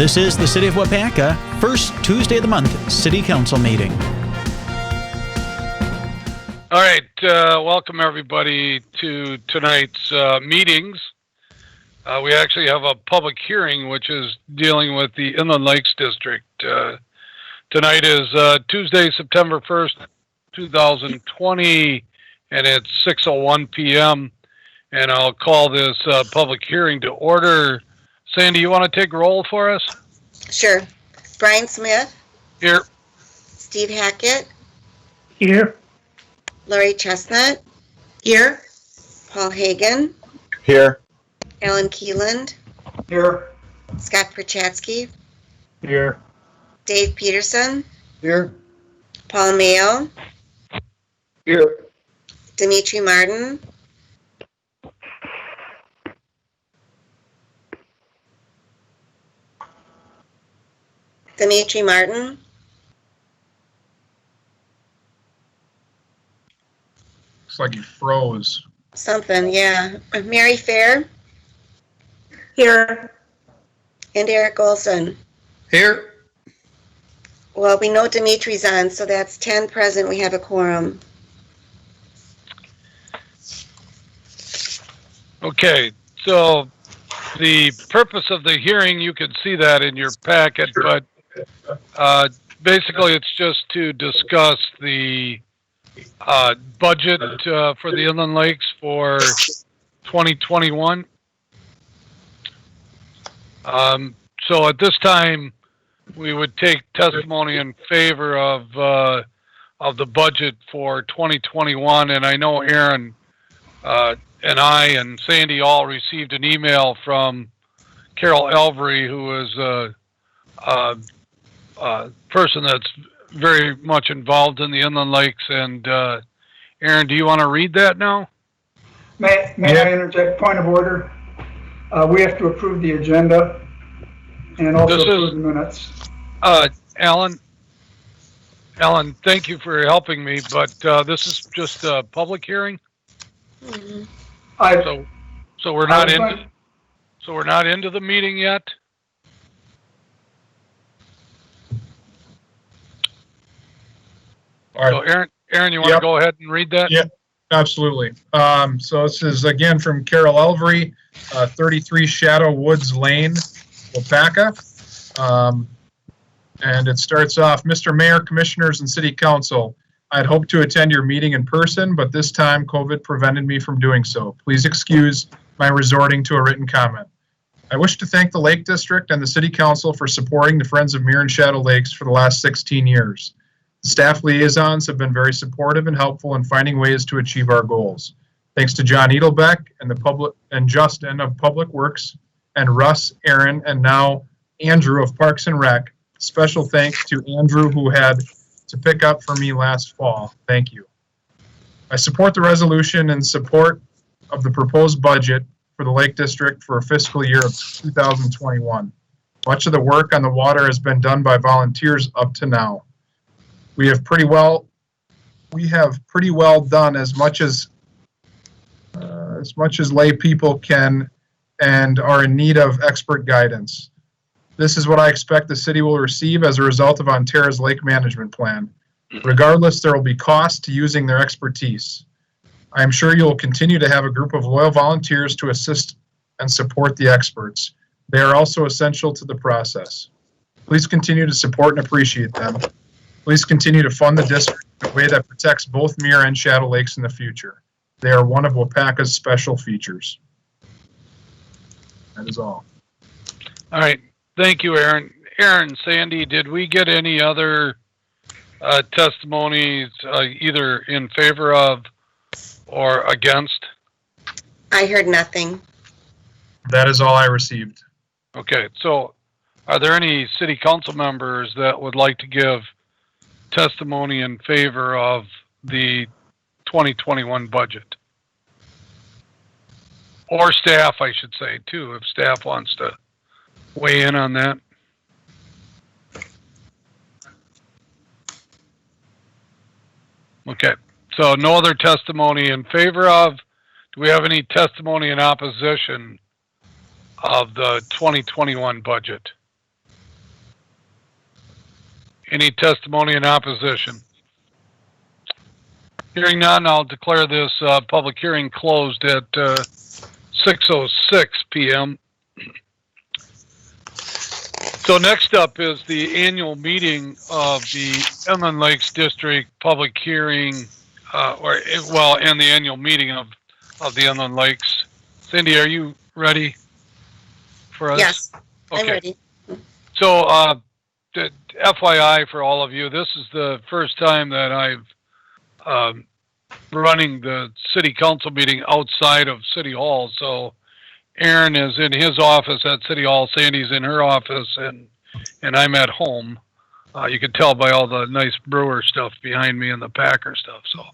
This is the City of Waupaca, first Tuesday of the month, City Council meeting. All right, welcome everybody to tonight's meetings. We actually have a public hearing which is dealing with the Inland Lakes District. Tonight is Tuesday, September 1st, 2020, and it's 6:01 p.m. And I'll call this public hearing to order. Sandy, you want to take roll for us? Sure. Brian Smith. Here. Steve Hackett. Here. Lori Chestnut. Here. Paul Hagan. Here. Alan Keeland. Here. Scott Perchatsky. Here. Dave Peterson. Here. Paul Mayo. Here. Dimitri Martin. Dimitri Martin. Looks like you froze. Something, yeah. Mary Fair. Here. And Eric Olson. Here. Well, we know Dimitri's on, so that's 10 present. We have a quorum. Okay, so the purpose of the hearing, you can see that in your packet, but basically it's just to discuss the budget for the Inland Lakes for 2021. So at this time, we would take testimony in favor of the budget for 2021, and I know Aaron and I and Sandy all received an email from Carol Elvery, who is a person that's very much involved in the Inland Lakes. And Aaron, do you want to read that now? May I interject? Point of order. We have to approve the agenda and also approve the minutes. Alan, thank you for helping me, but this is just a public hearing. Mm-hmm. So we're not into the meeting yet. All right. So Aaron, you want to go ahead and read that? Yeah, absolutely. So this is again from Carol Elvery, 33 Shadow Woods Lane, Waupaca. And it starts off, Mr. Mayor, Commissioners, and City Council, I'd hoped to attend your meeting in person, but this time COVID prevented me from doing so. Please excuse my resorting to a written comment. I wish to thank the Lake District and the City Council for supporting the Friends of Mirror and Shadow Lakes for the last 16 years. The staff liaisons have been very supportive and helpful in finding ways to achieve our goals. Thanks to John Edelbeck and Justin of Public Works, and Russ, Aaron, and now Andrew of Parks and Rec. Special thanks to Andrew, who had to pick up for me last fall. Thank you. I support the resolution in support of the proposed budget for the Lake District for fiscal year of 2021. Much of the work on the water has been done by volunteers up to now. We have pretty well done as much as lay people can and are in need of expert guidance. This is what I expect the city will receive as a result of Ontario's lake management plan. Regardless, there will be costs to using their expertise. I am sure you will continue to have a group of loyal volunteers to assist and support the experts. They are also essential to the process. Please continue to support and appreciate them. Please continue to fund the district in a way that protects both Mirror and Shadow Lakes in the future. They are one of Waupaca's special features. That is all. All right. Thank you, Aaron. Aaron, Sandy, did we get any other testimonies either in favor of or against? I heard nothing. That is all I received. Okay, so are there any city council members that would like to give testimony in favor of the 2021 budget? Or staff, I should say, too, if staff wants to weigh in on that. Okay, so no other testimony in favor of. Do we have any testimony in opposition of the 2021 budget? Any testimony in opposition? Hearing none, I'll declare this public hearing closed at 6:06 p.m. So next up is the annual meeting of the Inland Lakes District public hearing, and the annual meeting of the Inland Lakes. Cindy, are you ready for us? Yes, I'm Okay. ready. So, FYI for all of you, this is the first time that I've running the city council meeting outside of City Hall. So Aaron is in his office at City Hall, Sandy's in her office, and I'm at home. You can tell by all the nice Brewer stuff behind me and the Packer stuff. So,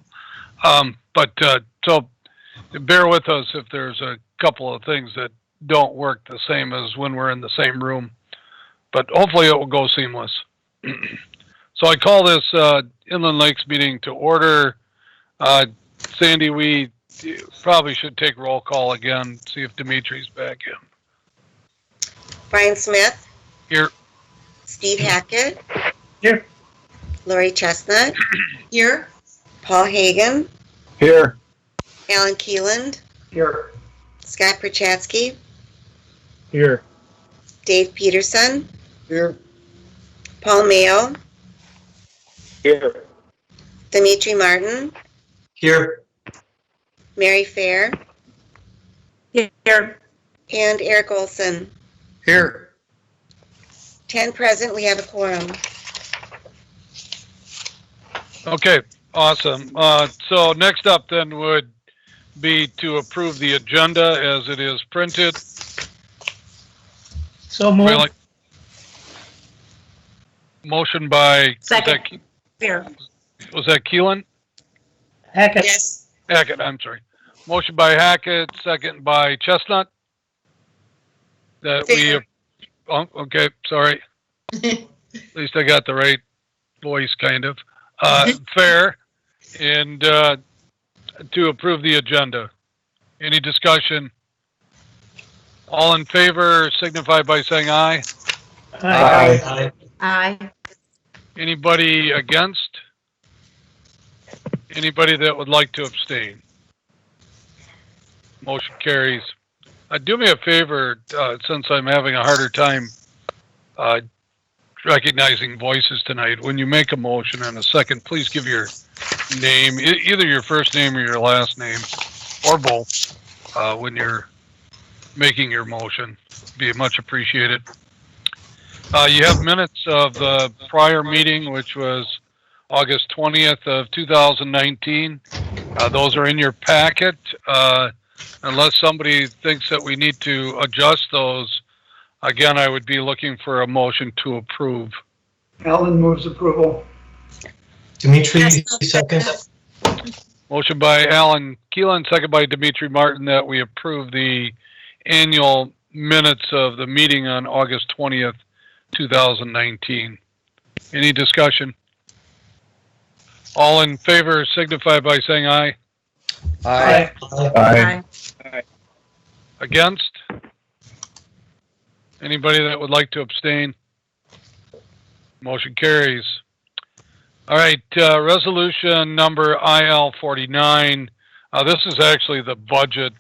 so bear with us if there's a couple of things that don't work the same as when we're in the same room, but hopefully it will go seamless. So I call this Inland Lakes meeting to order. Sandy, we probably should take roll call again, see if Dimitri's back in. Brian Smith, Here. Steve Hackett. Here. Lori Chestnut. Here. Paul Hagan, Here. Alan Keeland, Here. Scott Perchatsky, Here. Dave Peterson, Here. Paul Mayo, Here. Dimitri Martin, Here. Mary Fair, Here. and Eric Olson. Here. 10 present, we have a quorum. Okay, awesome. So next up then would be to approve the agenda as it is printed. So moved. Really? Motion by, Second. Here. was that Keelan? Hackett. Yes. Hackett, I'm sorry. Motion by Hackett, second by Chestnut. That Fair. oh, okay, sorry. At least I got the right voice, kind of. Fair, and to approve the agenda. Any discussion? All in favor signify by saying aye. Aye. Aye. Anybody against? Anybody that would like to abstain? Motion carries. Do me a favor, since I'm having a harder time recognizing voices tonight. When you make a motion and a second, please give your name, either your first name or your last name, or both, when you're making your motion. Be much appreciated. You have minutes of the prior meeting, which was August 20th of 2019. Those are in your packet. Unless somebody thinks that we need to adjust those, again, I would be looking for a motion to approve. Alan moves approval. Dimitri, second. Motion by Alan Keelan, second by Dimitri Martin, that we approve the annual minutes of the meeting on August 20th, 2019. Any discussion? All in favor signify by saying aye. Aye. Aye. Against? Anybody that would like to abstain? Motion carries. All right, resolution number IL 49. This is actually the budget,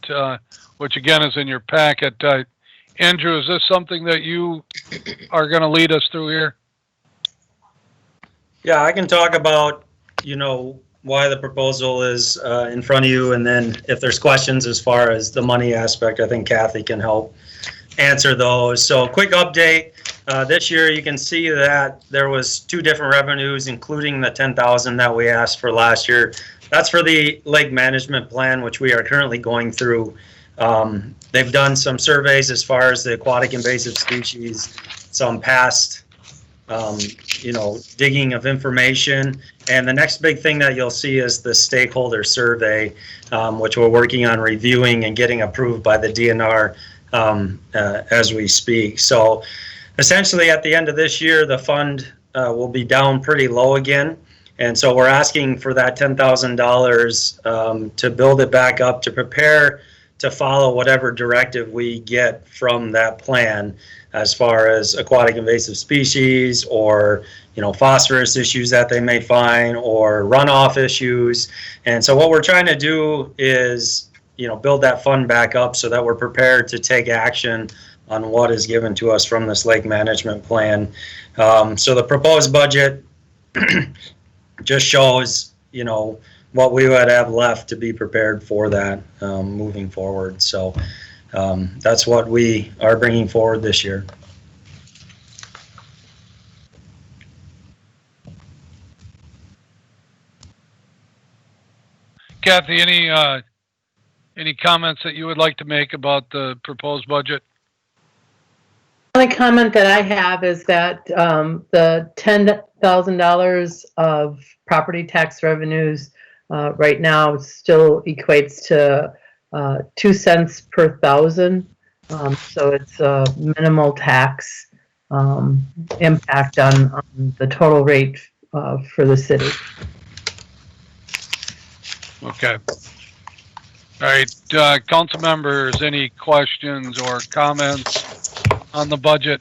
which again is in your packet. Andrew, is this something that you are going to lead us through here? Yeah, I can talk about, why the proposal is in front of you, and then if there's questions as far as the money aspect, I think Kathy can help answer those. So quick update. This year you can see that there was 2 different revenues, including the $10,000 that we asked for last year. That's for the lake management plan, which we are currently going through. They've done some surveys as far as the aquatic invasive species, some past digging of information. And the next big thing that you'll see is the stakeholder survey, which we're working on reviewing and getting approved by the DNR as we speak. So essentially at the end of this year, the fund will be down pretty low again. And so we're asking for that $10,000 to build it back up to prepare to follow whatever directive we get from that plan as far as aquatic invasive species or, phosphorus issues that they may find or runoff issues. And so what we're trying to do is, build that fund back up so that we're prepared to take action on what is given to us from this lake management plan. So the proposed budget just shows, what we would have left to be prepared for that moving forward. So that's what we are bringing forward this year. Kathy, any comments that you would like to make about the proposed budget? The only comment that I have is that the $10,000 of property tax revenues right now still equates to 2 cents per thousand. So it's a minimal tax impact on the total rate for the city. Okay. All right, council members, any questions or comments on the budget?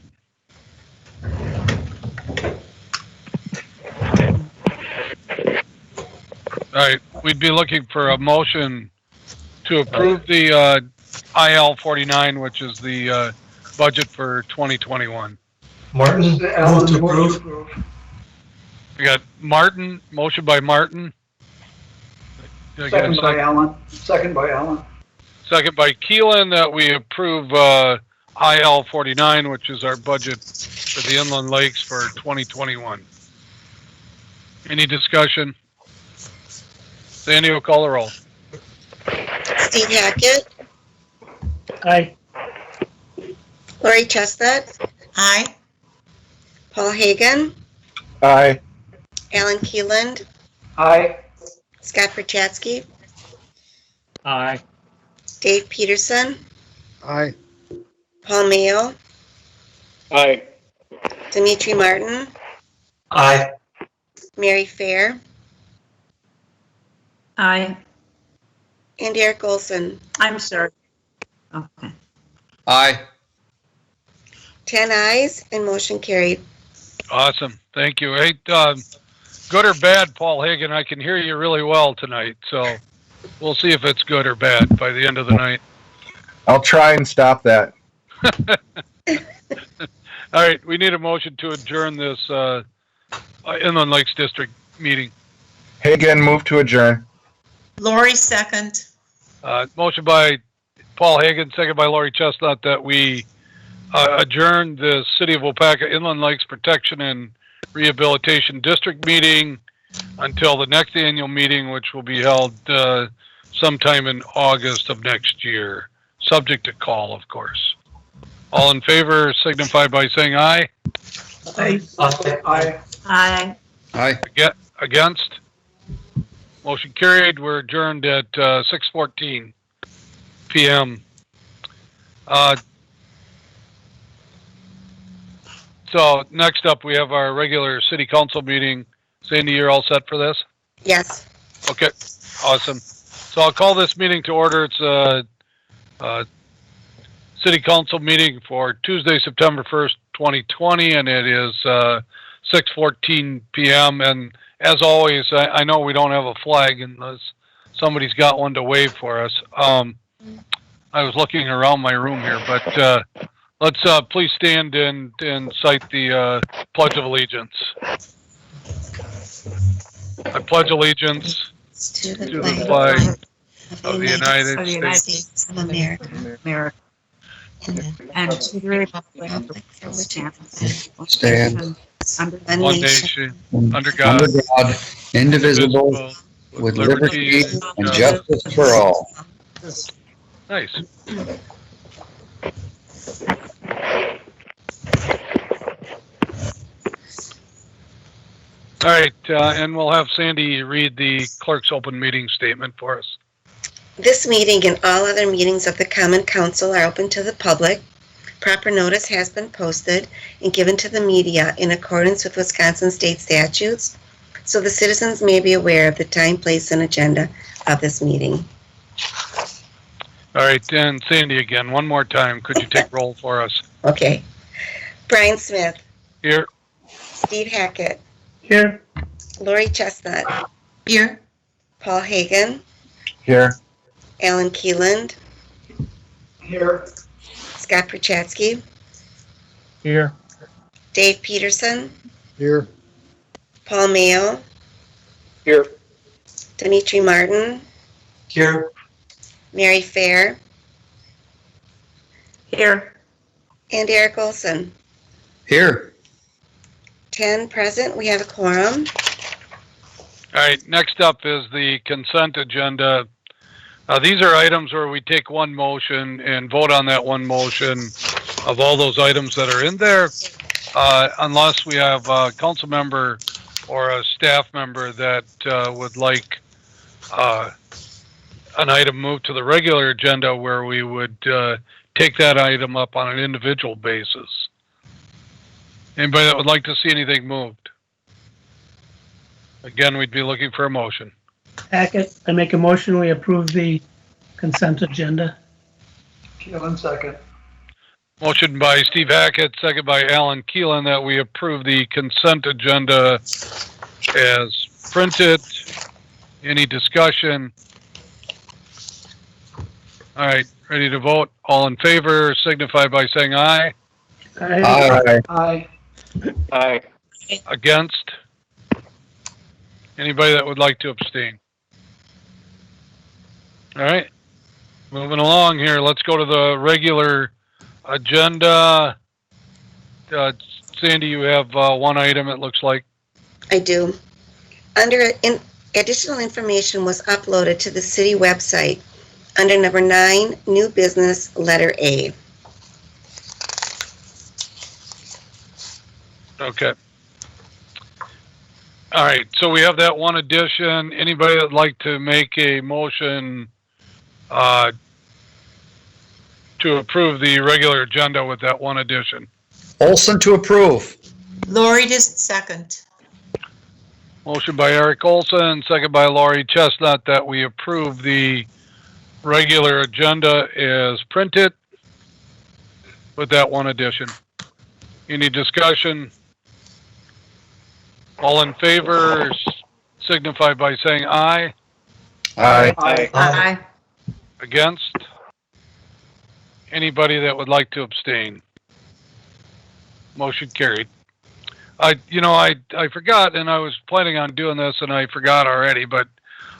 All right, we'd be looking for a motion to approve the IL 49, which is the budget for 2021. Martin, move to approve. We got Martin, motion by Martin. Did I get a Second by Allen. Second by Allen. Second by Keelan, that we approve IL 49, which is our budget for the inland lakes for 2021. Any discussion? Sandy will call the roll. Steve Hackett, Aye. Lori Chestnut, Aye. Paul Hagan, Aye. Alan Keeland, Aye. Scott Perchatsky, Aye. Dave Peterson, Aye. Paul Mayo, Aye. Dimitri Martin, Aye. Mary Fair, Aye. and Eric Olson. I'm sorry. Okay. Aye. 10 ayes and motion carried. Awesome, thank you. Hey, good or bad, Paul Hagan, I can hear you really well tonight, so we'll see if it's good or bad by the end of the night. I'll try and stop that. All right, we need a motion to adjourn this Inland Lakes District meeting. Hagan, move to adjourn. Lori, second. Motion by Paul Hagan, second by Lori Chestnut, that we adjourn the City of Waupaca Inland Lakes Protection and Rehabilitation District meeting until the next annual meeting, which will be held sometime in August of next year, subject to call, of course. All in favor signify by saying aye. Aye. Aye. Aye. Aye. Against? Motion carried. We're adjourned at 6:14 p.m. So next up, we have our regular city council meeting. Sandy, you're all set for this? Yes. Okay, awesome. So I'll call this meeting to order. It's a city council meeting for Tuesday, September 1st, 2020, and it is 6:14 p.m. And as always, I know we don't have a flag unless somebody's got one to wave for us. I was looking around my room here, but let's please stand and cite the Pledge of Allegiance. I pledge allegiance To the to the flag of the United United States States of America and to the republic for which it Stand. under one one nation, nation, under God, Under God, indivisible, with liberty and justice for all. Nice. All right, and we'll have Sandy read the clerk's open meeting statement for us. This meeting and all other meetings of the Common Council are open to the public. Proper notice has been posted and given to the media in accordance with Wisconsin state statutes, so the citizens may be aware of the time, place, and agenda of this meeting. All All right, and Sandy again, one more time. Could you take roll for us? Okay. Brian Smith, Here. Steve Hackett, Here. Lori Chestnut, Here. Paul Hagan, Here. Alan Keeland, Here. Scott Prochatsky, Here. Dave Peterson, Here. Paul Mayo, Here. Dimitri Martin, Here. Mary Fair, Here. and Eric Olson. Here. 10 present. We have a quorum. All right, next up is the consent agenda. These are items where we take one motion and vote on that one motion of all those items that are in there, unless we have a council member or a staff member that would like an item moved to the regular agenda where we would take that item up on an individual basis. Anybody that would like to see anything moved? Again, we'd be looking for a motion. Hackett, I make a motion, we approve the consent agenda. Keelan, second. Motion by Steve Hackett, second by Alan Keelan, that we approve the consent agenda as printed. Any discussion? All right, ready to vote? All in favor signify by saying aye. Aye. Aye. Aye. Against? Anybody that would like to abstain? All right, moving along here. Let's go to the regular agenda. Sandy, you have one item, it looks like. I do. Additional information was uploaded to the city website under number 9, new business, letter A. Okay. All right, so we have that one addition. Anybody that'd like to make a motion to approve the regular agenda with that one addition? Olson to approve. Lori just second. Motion by Eric Olson, second by Laurie Chestnut, that we approve the regular agenda as printed with that one addition. Any discussion? All in favor signify by saying aye. Aye. Aye. Aye. Against? Anybody that would like to abstain? Motion carried. I forgot, and I was planning on doing this, and I forgot already, but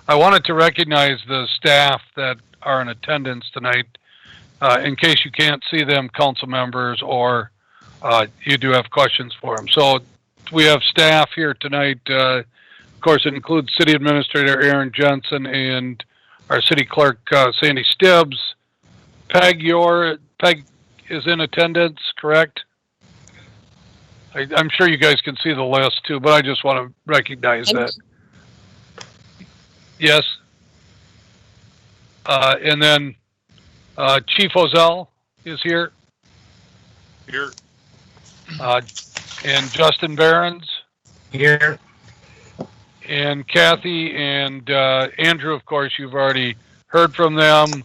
I wanted to recognize the staff that are in attendance tonight, in case you can't see them, council members, or you do have questions for them. So we have staff here tonight. Of course, it includes City Administrator Aaron Jensen and our City Clerk, Sandy Stibbs. Peg is in attendance, correct? I'm sure you guys can see the list too, but I just want to recognize that. Yes. And then Chief Ozell is here. Here. And Justin Behrens. Here. And Kathy and Andrew, of course, you've already heard from them.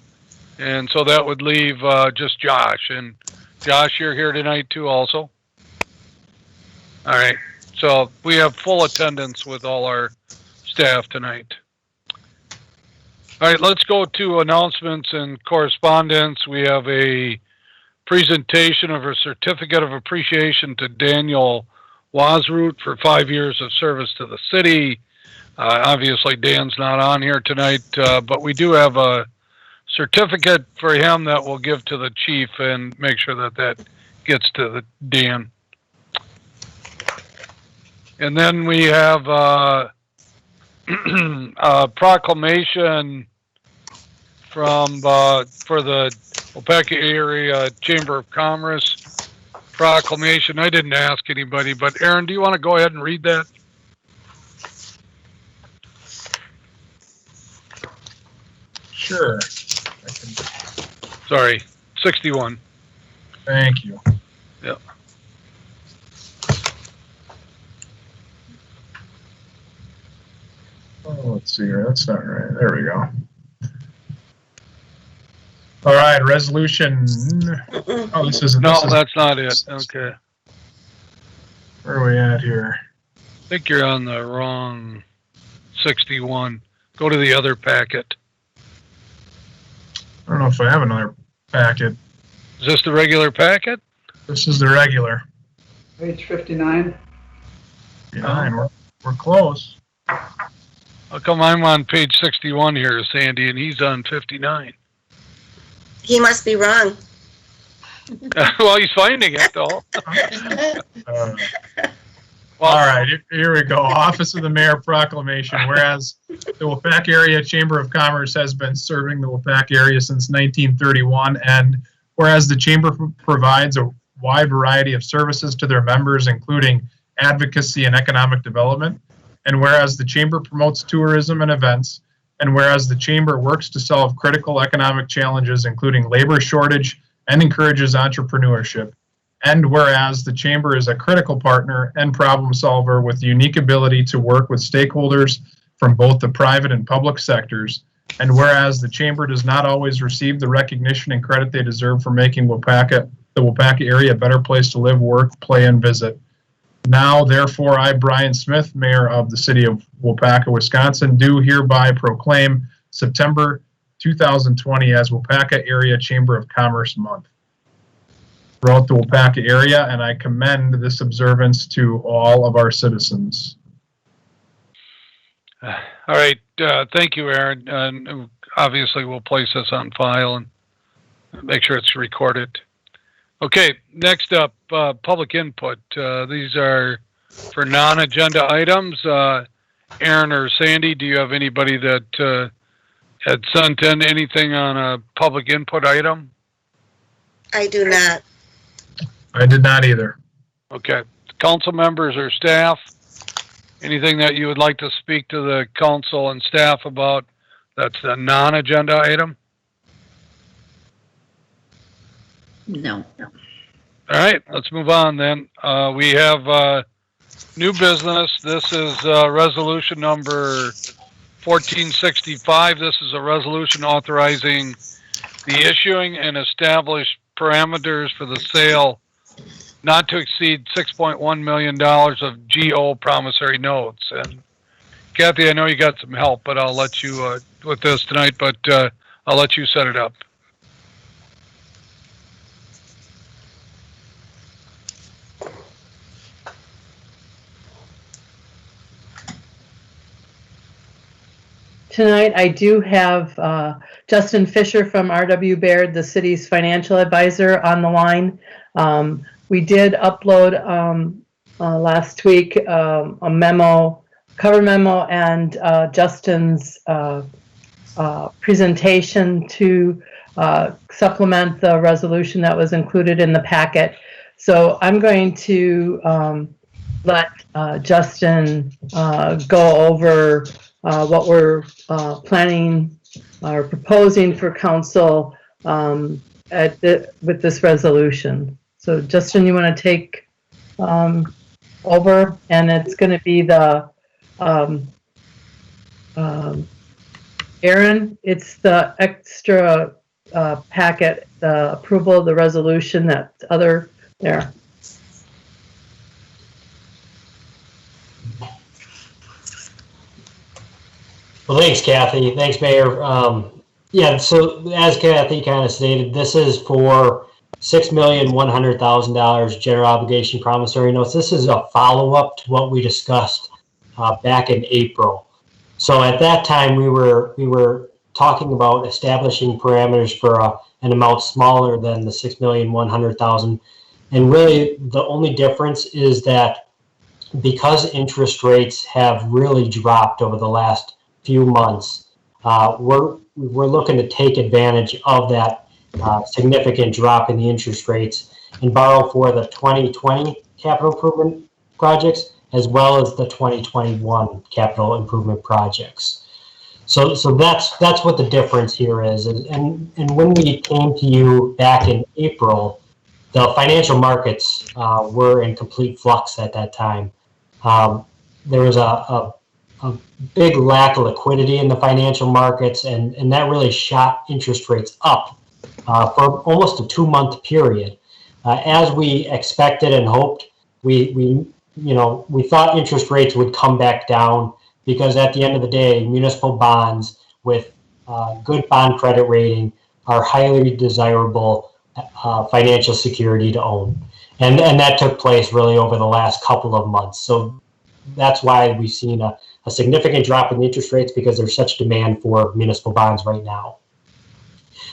And so that would leave just Josh. And Josh, you're here tonight too also? All right. So we have full attendance with all our staff tonight. All right, let's go to announcements and correspondence. We have a presentation of a certificate of appreciation to Daniel Wasroot for 5 years of service to the city. Obviously, Dan's not on here tonight, but we do have a certificate for him that we'll give to the chief and make sure that that gets to the Dan. And then we have a proclamation from for the Waupaca Area Chamber of Commerce proclamation. I didn't ask anybody, but Aaron, do you want to go ahead and read that? Sure. Sorry, 61. Thank you. Yep. Oh, let's see here. That's not right. There we go. All right, resolution. Oh, this isn't. No, this is, that's not it. Okay. where are we at here? I think you're on the wrong 61. Go to the other packet. I don't know if I have another packet. Is this the regular packet? This is the regular. Page 59. Yeah, we're close. How come I'm on page 61 here, Sandy, and he's on 59? He must be wrong. Well, he's finding it, though. All right, here we go. Office of the Mayor proclamation. Whereas the Waupaca Area Chamber of Commerce has been serving the Waupaca area since 1931, and whereas the Chamber provides a wide variety of services to their members, including advocacy and economic development, and whereas the Chamber promotes tourism and events, and whereas the Chamber works to solve critical economic challenges, including labor shortage, and encourages entrepreneurship, and whereas the Chamber is a critical partner and problem solver with the unique ability to work with stakeholders from both the private and public sectors, and whereas the Chamber does not always receive the recognition and credit they deserve for making the Waupaca area a better place to live, work, play, and visit. Now, therefore, I, Brian Smith, Mayor of the City of Waupaca, Wisconsin, do hereby proclaim September 2020 as Waupaca Area Chamber of Commerce Month throughout the Waupaca area, and I commend this observance to all of our citizens. All right. Thank you, Aaron. And obviously, we'll place this on file and make sure it's recorded. Okay, next up, public input. These are for non-agenda items. Aaron or Sandy, do you have anybody that had sent in anything on a public input item? I do not. I did not either. Okay. Council members or staff, anything that you would like to speak to the council and staff about that's a non-agenda item? No. All right, let's move on then. We have new business. This is resolution number 1465. This is a resolution authorizing the issuing and established parameters for the sale not to exceed $6.1 million of GO promissory notes. And Kathy, I know you got some help, but I'll let you with this tonight, but I'll let you set it up. Tonight, I do have Justin Fisher from R.W. Baird, the city's financial advisor, on the line. We did upload last week a cover memo, and Justin's presentation to supplement the resolution that was included in the packet. So I'm going to let Justin go over what we're planning or proposing for council with this resolution. So Justin, you want to take over? And it's going to be the Aaron, it's the extra packet, the approval of the resolution, that other there. Well, thanks, Kathy. Thanks, Mayor. Yeah, so as Kathy kind of stated, this is for $6,100,000 general obligation promissory notes. This is a follow-up to what we discussed back in April. So at that time, we were talking about establishing parameters for an amount smaller than the $6,100,000. And really, the only difference is that because interest rates have really dropped over the last few months, we're looking to take advantage of that significant drop in the interest rates and borrow for the 2020 capital improvement projects as well as the 2021 capital improvement projects. So that's what the difference here is. And when we came to you back in April, the financial markets were in complete flux at that time. There was a big lack of liquidity in the financial markets, and that really shot interest rates up for almost a 2-month period. As we expected and hoped, we thought interest rates would come back down because at the end of the day, municipal bonds with good bond credit rating are highly desirable financial security to own. And that took place really over the last couple of months. So that's why we've seen a significant drop in interest rates, because there's such demand for municipal bonds right now.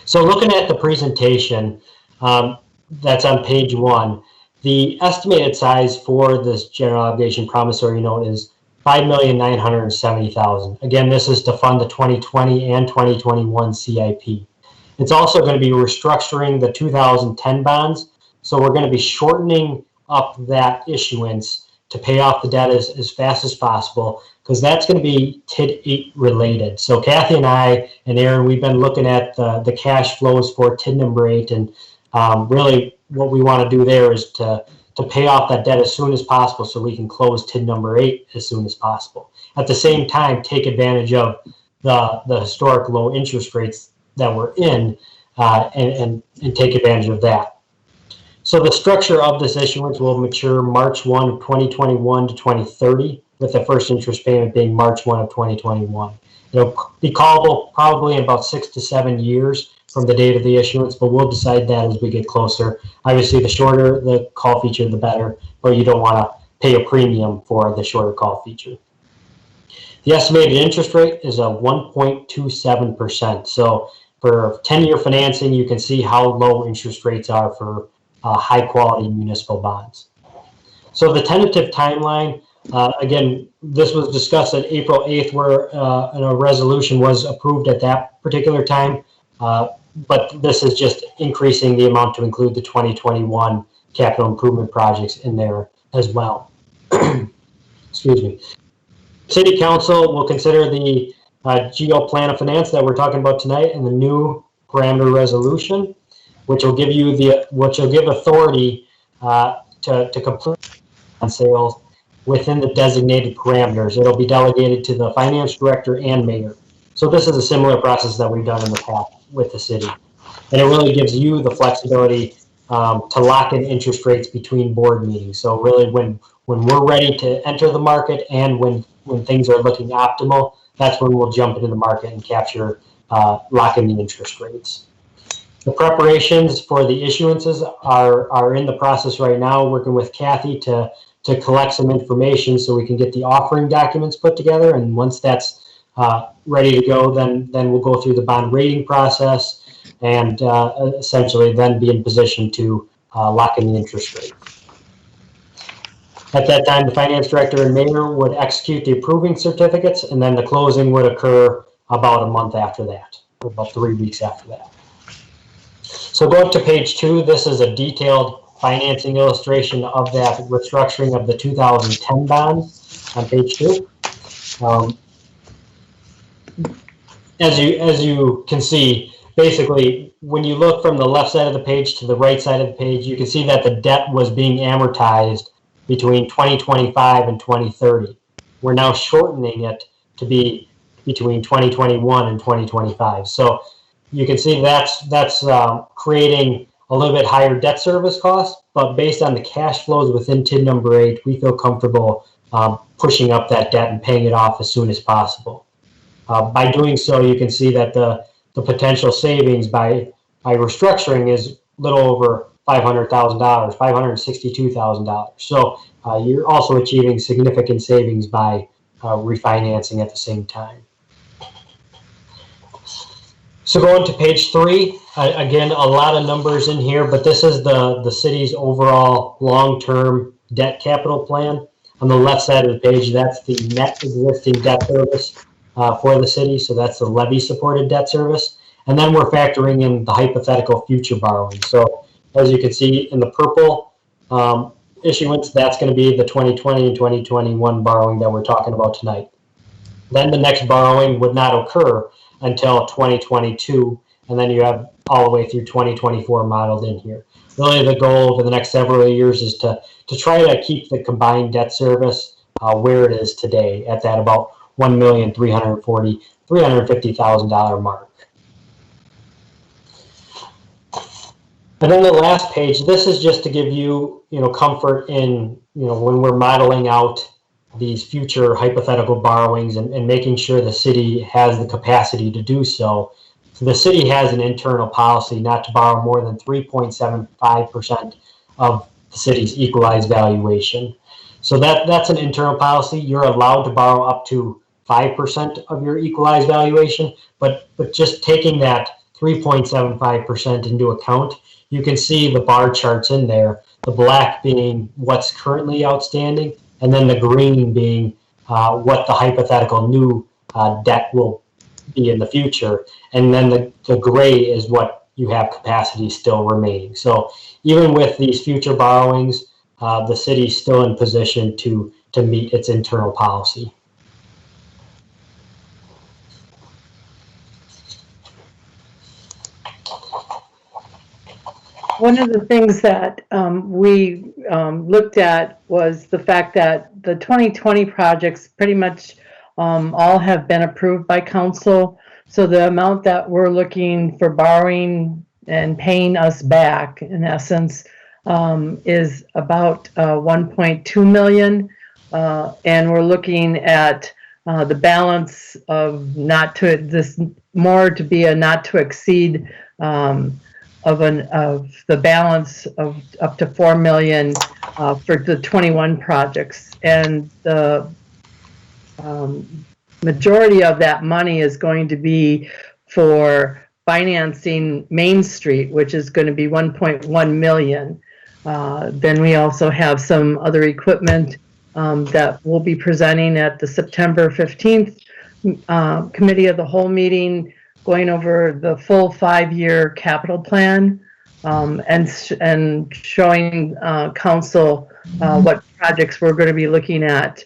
So looking at the presentation that's on page 1, the estimated size for this general obligation promissory note is $5,970,000. Again, this is to fund the 2020 and 2021 CIP. It's also going to be restructuring the 2010 bonds. So we're going to be shortening up that issuance to pay off the debt as fast as possible, because that's going to be TID 8 related. So Kathy and I and Aaron, we've been looking at the cash flows for TID number 8, and really what we want to do there is to pay off that debt as soon as possible so we can close TID number 8 as soon as possible. At the same time, take advantage of the historic low interest rates that we're in and take advantage of that. So the structure of this issuance will mature March 1 of 2021 to 2030, with the first interest payment being March 1 of 2021. It'll be callable probably in about 6 to 7 years from the date of the issuance, but we'll decide that as we get closer. Obviously, the shorter the call feature, the better, but you don't want to pay a premium for the shorter call feature. The estimated interest rate is a 1.27%. So for 10-year financing, you can see how low interest rates are for high-quality municipal bonds. So the tentative timeline, again, this was discussed on April 8th, where a resolution was approved at that particular time, but this is just increasing the amount to include the 2021 capital improvement projects in there as well. Excuse me. City Council will consider the GO Plan of Finance that we're talking about tonight and the new parameter resolution, which will give authority to complete on sales within the designated parameters. It'll be delegated to the finance director and mayor. So this is a similar process that we've done in the past with the city. And it really gives you the flexibility to lock in interest rates between board meetings. So really when we're ready to enter the market and when things are looking optimal, that's when we'll jump into the market and capture, lock in the interest rates. The preparations for the issuances are in the process right now, working with Kathy to collect some information so we can get the offering documents put together. And once that's ready to go, then we'll go through the bond rating process and essentially then be in position to lock in the interest rate. At that time, the finance director and mayor would execute the approving certificates, and then the closing would occur about a month after that, or about 3 weeks after that. So go up to page 2. This is a detailed financing illustration of that restructuring of the 2010 bonds on page 2. As you can see, basically, when you look from the left side of the page to the right side of the page, you can see that the debt was being amortized between 2025 and 2030. We're now shortening it to be between 2021 and 2025. So you can see that's creating a little bit higher debt service costs, but based on the cash flows within TID number 8, we feel comfortable pushing up that debt and paying it off as soon as possible. By doing so, you can see that the potential savings by restructuring is a little over $500,000, $562,000. So you're also achieving significant savings by refinancing at the same time. So going to page 3, again, a lot of numbers in here, but this is the city's overall long-term debt capital plan. On the left side of the page, that's the net existing debt service for the city. So that's the levy-supported debt service. And then we're factoring in the hypothetical future borrowing. So as you can see in the purple issuance, that's going to be the 2020 and 2021 borrowing that we're talking about tonight. Then the next borrowing would not occur until 2022, and then you have all the way through 2024 modeled in here. Really the goal over the next several years is to try to keep the combined debt service where it is today at that about $1,350,000 mark. And then the last page, this is just to give you, comfort in, when we're modeling out these future hypothetical borrowings and making sure the city has the capacity to do so. So the city has an internal policy not to borrow more than 3.75% of the city's equalized valuation. So that's an internal policy. You're allowed to borrow up to 5% of your equalized valuation, but just taking that 3.75% into account, you can see the bar charts in there, the black being what's currently outstanding, and then the green being what the hypothetical new debt will be in the future. And then the gray is what you have capacity still remaining. So even with these future borrowings, the city's still in position to meet its internal policy. One of the things that we looked at was the fact that the 2020 projects pretty much all have been approved by council. So the amount that we're looking for borrowing and paying us back, in essence, is about 1.2 million. And we're looking at the balance of more to be a not to exceed of the balance of up to 4 million for the 21 projects. And the majority of that money is going to be for financing Main Street, which is going to be 1.1 million. Then we also have some other equipment that we'll be presenting at the September 15th Committee of the Whole meeting, going over the full 5-year capital plan and showing council what projects we're going to be looking at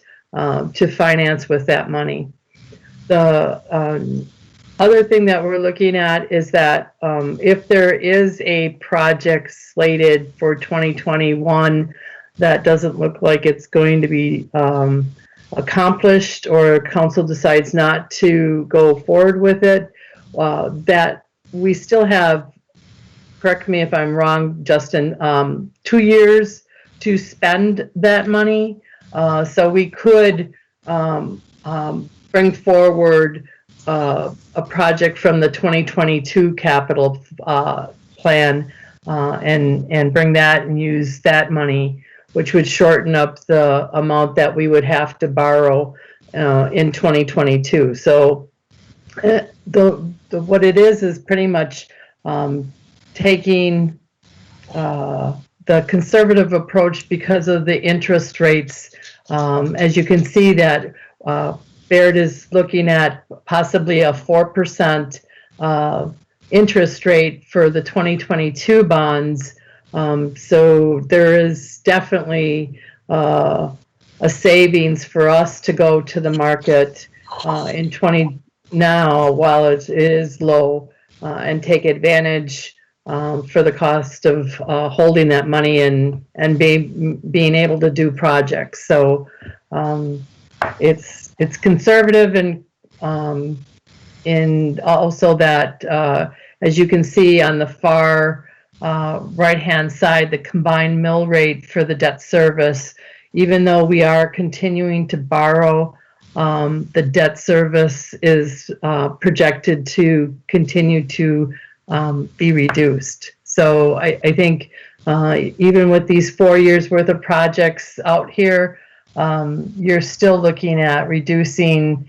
to finance with that money. The other thing that we're looking at is that if there is a project slated for 2021 that doesn't look like it's going to be accomplished, or council decides not to go forward with it, that we still have, correct me if I'm wrong, Justin, 2 years to spend that money. So we could bring forward a project from the 2022 capital plan and bring that and use that money, which would shorten up the amount that we would have to borrow in 2022. So what it is pretty much taking the conservative approach because of the interest rates. As you can see that Baird is looking at possibly a 4% interest rate for the 2022 bonds. So there is definitely a savings for us to go to the market in now while it is low and take advantage for the cost of holding that money and being able to do projects. So it's conservative and also that as you can see on the far right-hand side, the combined mill rate for the debt service, even though we are continuing to borrow, the debt service is projected to continue to be reduced. So I think even with these 4 years worth of projects out here, you're still looking at reducing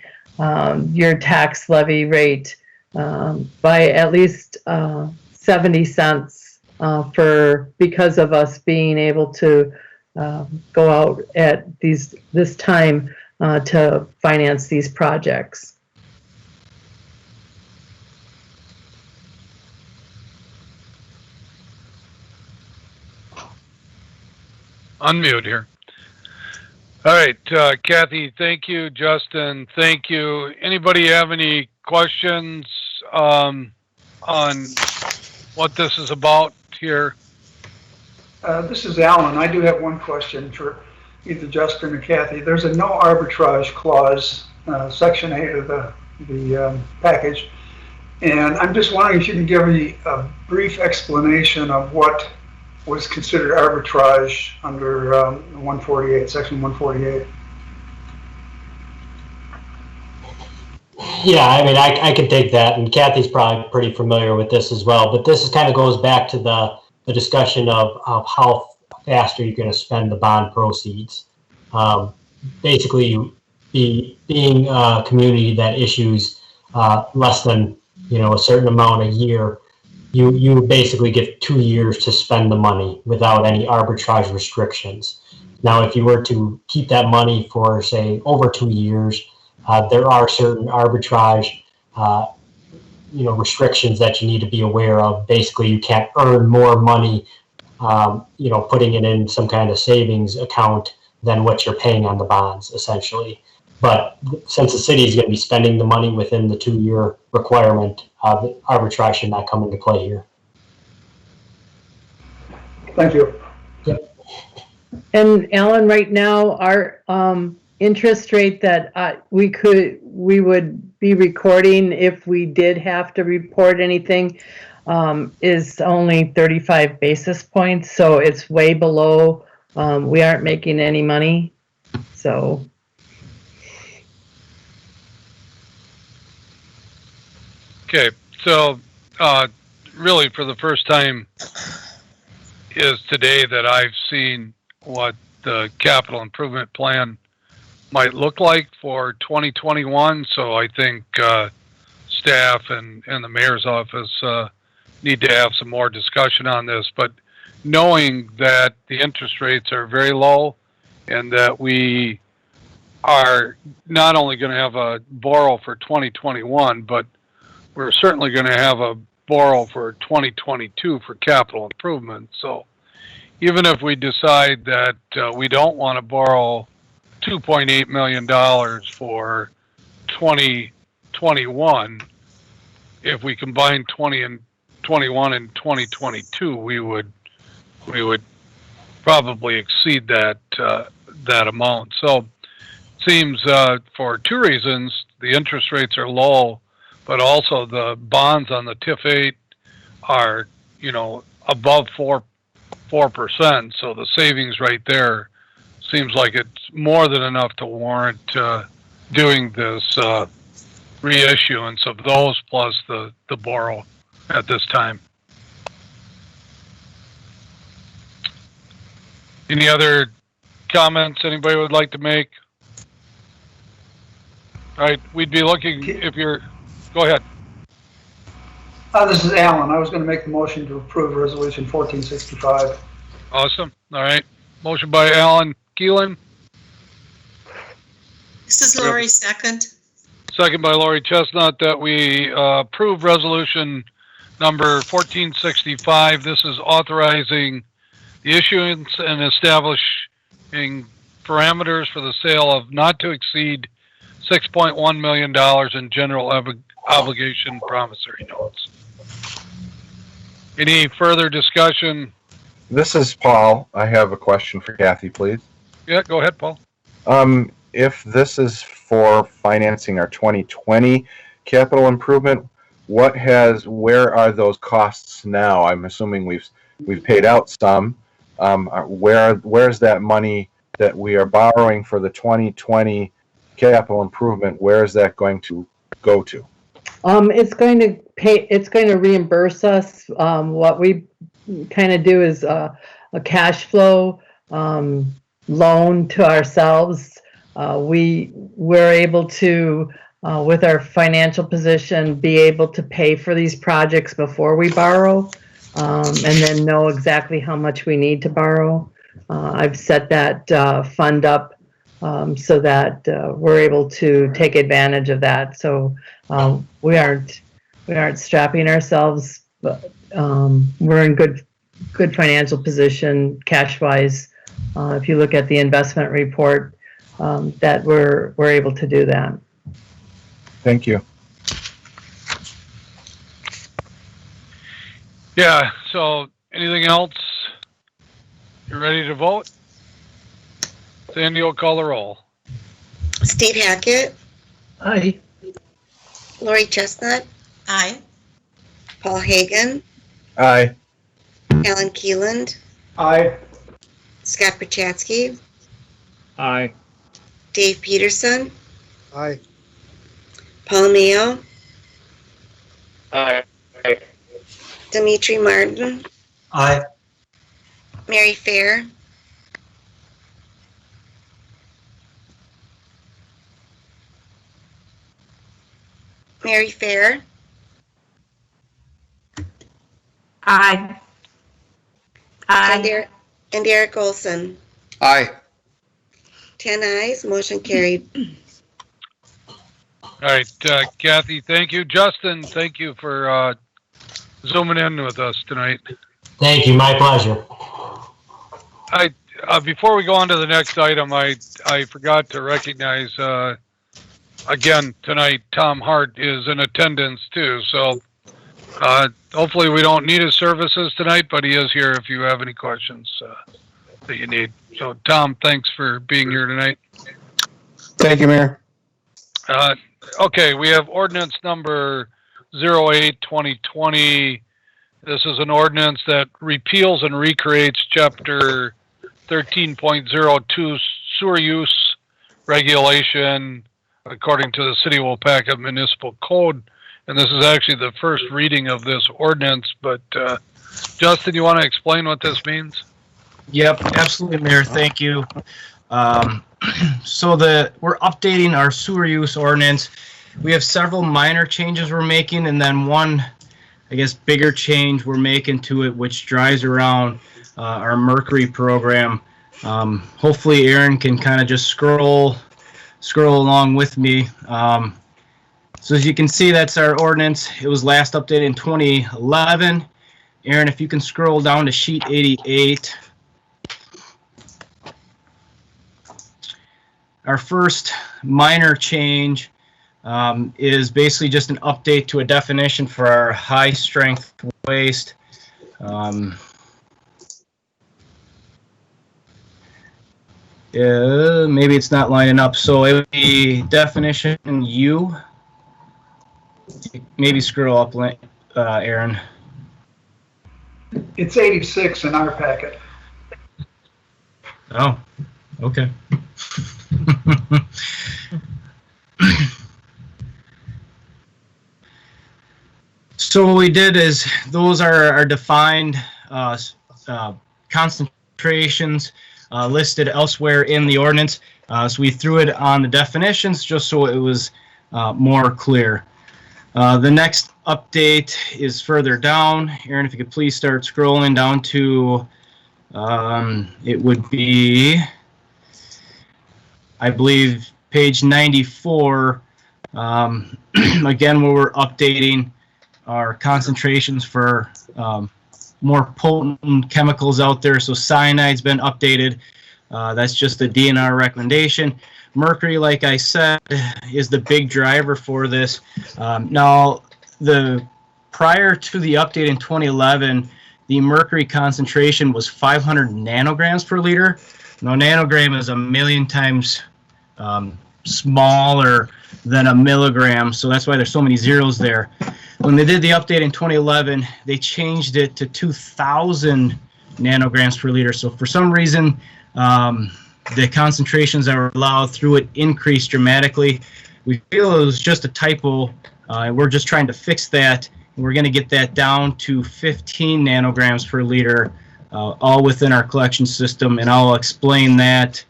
your tax levy rate by at least 70 cents because of us being able to go out at this time to finance these projects. Unmute here. All right, Kathy, thank you. Justin, thank you. Anybody have any questions on what this is about here? This is Alan. I do have one question for either Justin or Kathy. There's a no arbitrage clause, Section 8 of the package. And I'm just wondering if you can give me a brief explanation of what was considered arbitrage under 148, section 148. Yeah, I mean, I can take that, and Kathy's probably pretty familiar with this as well, but this kind of goes back to the discussion of how fast are you going to spend the bond proceeds. Basically, being a community that issues less than, a certain amount a year, you basically get 2 years to spend the money without any arbitrage restrictions. Now, if you were to keep that money for, say, over 2 years, there are certain arbitrage, restrictions that you need to be aware of. Basically, you can't earn more money, putting it in some kind of savings account than what you're paying on the bonds, essentially. But since the city is going to be spending the money within the 2-year requirement, the arbitrage should not come into play here. Thank you. Yep. And Alan, right now, our interest rate that we would be recording if we did have to report anything is only 35 basis points. So it's way below. We aren't making any money. So. Okay, so really for the first time is today that I've seen what the capital improvement plan might look like for 2021. So I think staff and the mayor's office need to have some more discussion on this. But knowing that the interest rates are very low and that we are not only going to have a borrow for 2021, but we're certainly going to have a borrow for 2022 for capital improvement. So even if we decide that we don't want to borrow $2.8 million for 2021, if we combine 2021 and 2022, we would probably exceed that amount. So it seems for two reasons: the interest rates are low, but also the bonds on the TIF 8 are, above 4%. So the savings right there seems like it's more than enough to warrant doing this reissuance of those plus the borrow at this time. Any other comments anybody would like to make? All right, we'd be looking if you're. Go ahead. This is Alan. I was going to make the motion to approve Resolution 1465. Awesome. All right. Motion by Alan Keelan. This is Lori, second. Second by Lori Chestnut, that we approve Resolution number 1465. This is authorizing the issuance and establishing parameters for the sale of not to exceed $6.1 million in general obligation promissory notes. Any further discussion? This is Paul. I have a question for Kathy, please. Yeah, go ahead, Paul. If this is for financing our 2020 capital improvement, where are those costs now? I'm assuming we've paid out some. Where's that money that we are borrowing for the 2020 capital improvement? Where is that going to go to? It's going to reimburse us. What we kind of do is a cash flow loan to ourselves. We're able to, with our financial position, be able to pay for these projects before we borrow, and then know exactly how much we need to borrow. I've set that fund up so that we're able to take advantage of that. So we aren't strapping ourselves, but we're in good financial position cash wise. If you look at the investment report, that we're able to do that. Thank you. Yeah, so anything else? You ready to vote? Sandy will call the roll. Steve Hackett, Aye. Lori Chestnut, Aye. Paul Hagan, Aye. Alan Keeland, Aye. Scott Perchatsky, Aye. Dave Peterson, Aye. Paul Mayo, Aye. Dimitri Martin, Aye. Mary Fair, Mary Fair, Aye. Aye. and Eric Olson. Aye. 10 ayes, motion carried. All right, Kathy, thank you. Justin, thank you for zooming in with us tonight. Thank you, my pleasure. Before we go on to the next item, I forgot to recognize again tonight. Tom Hart is in attendance too, so hopefully we don't need his services tonight, but he is here if you have any questions that you need. So Tom, thanks for being here tonight. Thank you, Mayor. Okay, we have ordinance number 08-2020. This is an ordinance that repeals and recreates chapter 13.02 sewer use regulation according to the City of Waupaca Municipal Code. And this is actually the first reading of this ordinance, but Justin, you want to explain what this means? Yep, absolutely, Mayor. Thank you. So we're updating our sewer use ordinance. We have several minor changes we're making, and then one, I guess, bigger change we're making to it, which drives around our Mercury program. Hopefully, Aaron can kind of just scroll along with me. So as you can see, that's our ordinance. It was last updated in 2011. Aaron, if you can scroll down to sheet 88. Our first minor change is basically just an update to a definition for our high-strength waste. Maybe it's not lining up. So it would be definition U. Maybe scroll up, Aaron. It's 86 in our packet. Oh, okay. So what we did is those are our defined concentrations listed elsewhere in the ordinance. So we threw it on the definitions just so it was more clear. The next update is further down. Aaron, if you could please start scrolling down to, it would be, I believe, page 94, again, where we're updating our concentrations for more potent chemicals out there. So cyanide's been updated. That's just a DNR recommendation. Mercury, like I said, is the big driver for this. Now, prior to the update in 2011, the mercury concentration was 500 nanograms per liter. Now, nanogram is 1,000,000 times smaller than a milligram, so that's why there's so many zeros there. When they did the update in 2011, they changed it to 2,000 nanograms per liter. So for some reason, the concentrations that were allowed through it increased dramatically. We feel it was just a typo. We're just trying to fix that. We're going to get that down to 15 nanograms per liter, all within our collection system, and I'll explain that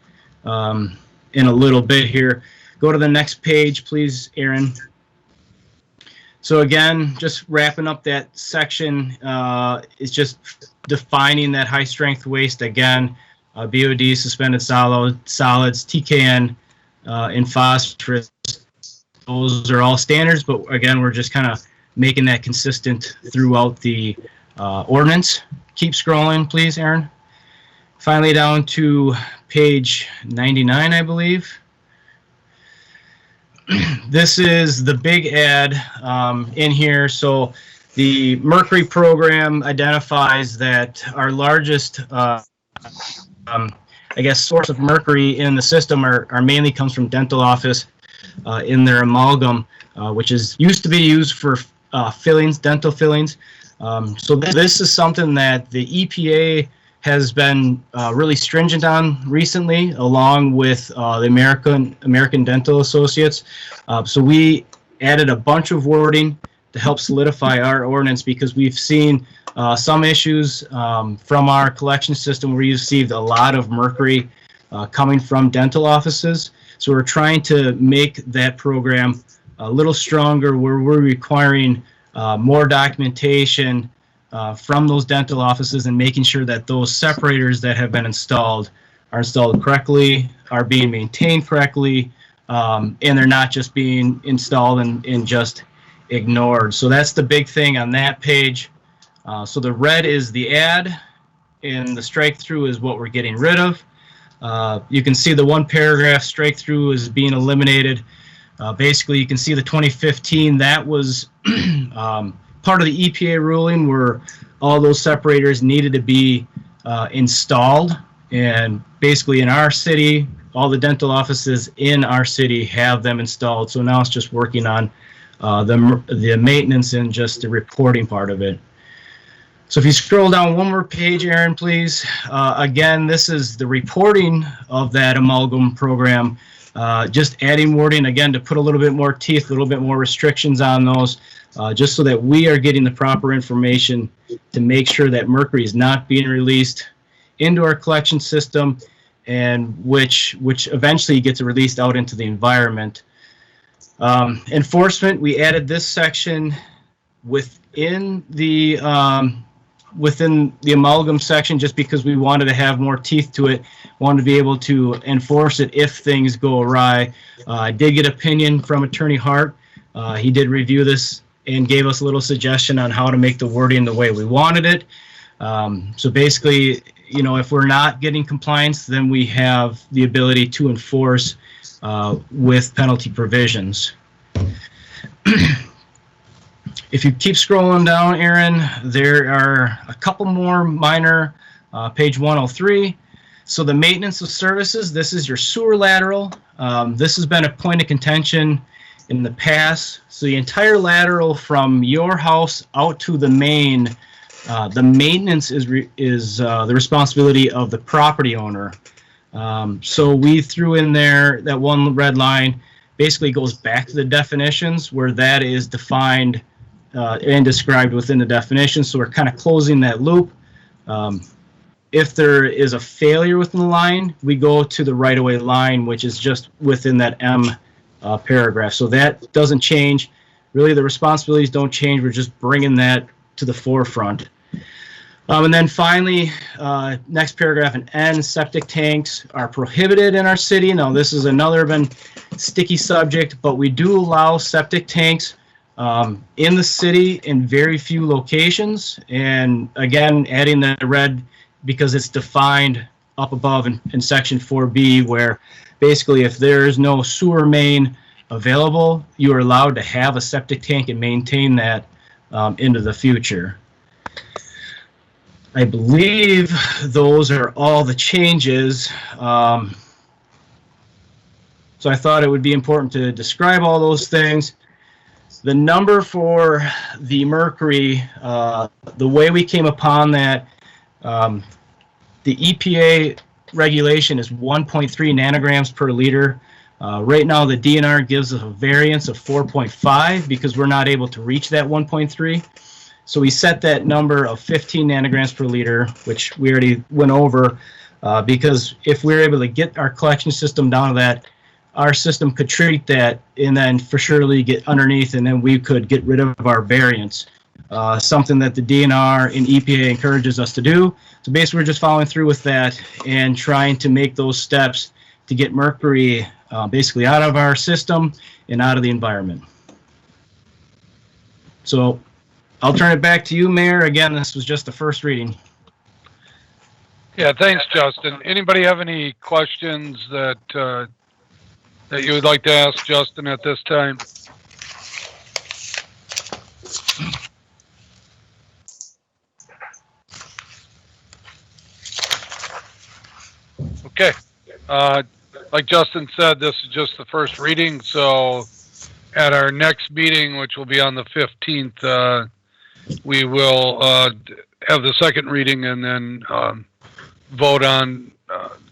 in a little bit here. Go to the next page, please, Aaron. So again, just wrapping up that section, it's just defining that high-strength waste again. BOD, suspended solids, TKN, and phosphorus. Those are all standards, but again, we're just kind of making that consistent throughout the ordinance. Keep scrolling, please, Aaron. Finally, down to page 99, I believe. This is the big ad in here. So the Mercury program identifies that our largest I guess, source of mercury in the system are mainly comes from dental office in their amalgam, which is used to be used for fillings, dental fillings. So this is something that the EPA has been really stringent on recently, along with the American Dental Associates. So we added a bunch of wording to help solidify our ordinance because we've seen some issues from our collection system. We received a lot of mercury coming from dental offices. So we're trying to make that program a little stronger where we're requiring more documentation from those dental offices and making sure that those separators that have been installed are installed correctly, are being maintained correctly, and they're not just being installed and just ignored. So that's the big thing on that page. So the red is the add, and the strike through is what we're getting rid of. You can see the one paragraph strike through is being eliminated. Basically, you can see the 2015, that was part of the EPA ruling where all those separators needed to be installed. And basically in our city, all the dental offices in our city have them installed. So now it's just working on the maintenance and just the reporting part of it. So if you scroll down one more page, Aaron, please. Again, this is the reporting of that amalgam program. Just adding wording, again, to put a little bit more teeth, a little bit more restrictions on those, just so that we are getting the proper information to make sure that mercury is not being released into our collection system, and which eventually gets released out into the environment. Enforcement, we added this section within the amalgam section just because we wanted to have more teeth to it, wanted to be able to enforce it if things go awry. I did get opinion from Attorney Hart. He did review this and gave us a little suggestion on how to make the wording the way we wanted it. So basically, you know, if we're not getting compliance, then we have the ability to enforce with penalty provisions. If you keep scrolling down, Aaron, there are a couple more minor, page 103. So the maintenance of services, this is your sewer lateral. This has been a point of contention in the past. So the entire lateral from your house out to the main, the maintenance is the responsibility of the property owner. So we threw in there that one red line, basically goes back to the definitions where that is defined and described within the definition. So we're kind of closing that loop. If there is a failure within the line, we go to the right-of-way line, which is just within that M paragraph. So that doesn't change. Really, the responsibilities don't change. We're just bringing that to the forefront. And then finally, next paragraph, an N, septic tanks are prohibited in our city. Now, this is another been sticky subject, but we do allow septic tanks in the city in very few locations. And again, adding that red because it's defined up above in section 4B, where basically if there is no sewer main available, you are allowed to have a septic tank and maintain that into the future. I believe those are all the changes. So I thought it would be important to describe all those things. The number for the mercury, the way we came upon that, the EPA regulation is 1.3 nanograms per liter. Right now, the DNR gives us a variance of 4.5 because we're not able to reach that 1.3. So we set that number of 15 nanograms per liter, which we already went over, because if we're able to get our collection system down to that, our system could treat that and then for surely get underneath, and then we could get rid of our variance. Something that the DNR and EPA encourages us to do. So basically, we're just following through with that and trying to make those steps to get mercury basically out of our system and out of the environment. So I'll turn it back to you, Mayor. Again, this was just the first reading. Yeah, thanks, Justin. Anybody have any questions that that you would like to ask Justin at this time? Okay. Like Justin said, this is just the first reading, so at our next meeting, which will be on the 15th, we will have the second reading and then vote on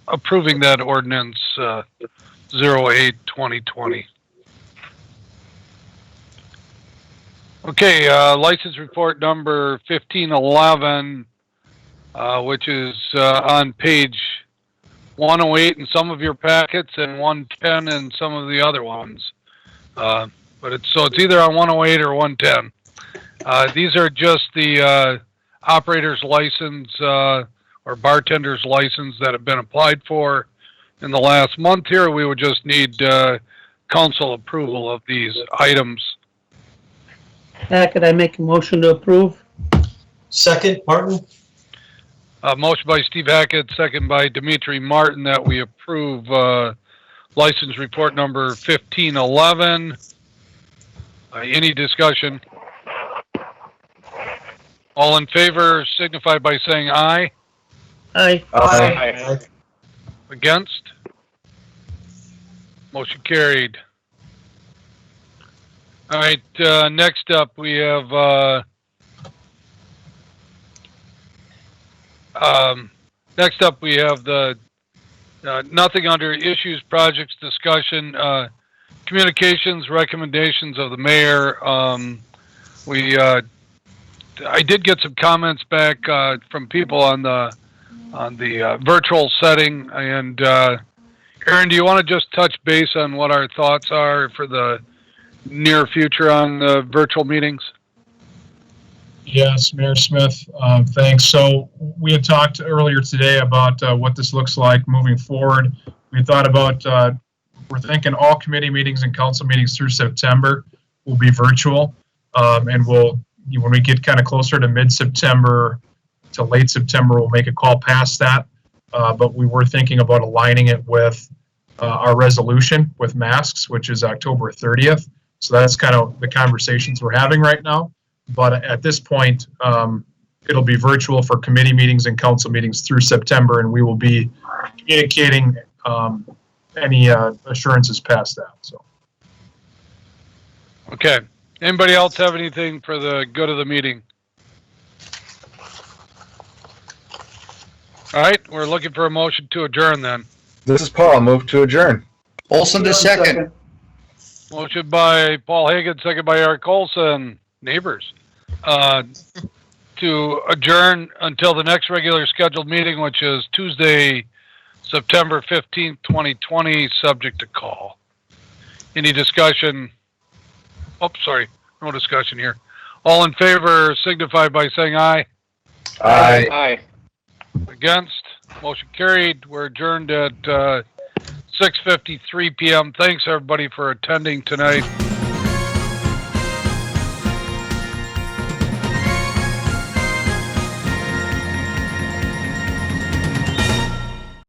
approving that ordinance 08-2020. Okay, license report number 1511, which is on page 108 in some of your packets and 110 in some of the other ones. But it's either on 108 or 110. These are just the operator's license or bartender's license that have been applied for in the last month here. We would just need council approval of these items. Could I make a motion to approve? Second, Martin? Motion by Steve Hackett, second by Dimitri Martin, that we approve license report number 1511. Any discussion? All in favor signify by saying aye. Aye. Aye. Against? Motion carried. All right, next up we have the nothing under issues, projects, discussion, communications, recommendations of the mayor. I did get some comments back from people on the virtual setting, and Aaron, do you want to just touch base on what our thoughts are for the near future on the virtual meetings? Yes, Mayor Smith, thanks. So we had talked earlier today about what this looks like moving forward. We thought about, we're thinking all committee meetings and council meetings through September will be virtual. And when we get kind of closer to mid-September to late September, we'll make a call past that. But we were thinking about aligning it with our resolution with masks, which is October 30th. So that's kind of the conversations we're having right now. But at this point, it'll be virtual for committee meetings and council meetings through September, and we will be communicating any assurances past that. So. Okay. Anybody else have anything for the good of the meeting? All right, we're looking for a motion to adjourn then. This is Paul. Move to adjourn. Olson to second. Motion by Paul Hagan, second by Eric Olson. Neighbors. To adjourn until the next regular scheduled meeting, which is Tuesday, September 15th, 2020, subject to call. Any discussion? Oh, sorry. No discussion here. All in favor signify by saying aye. Aye. Aye. Against? Motion carried. We're adjourned at 6:53 p.m. Thanks, everybody, for attending tonight.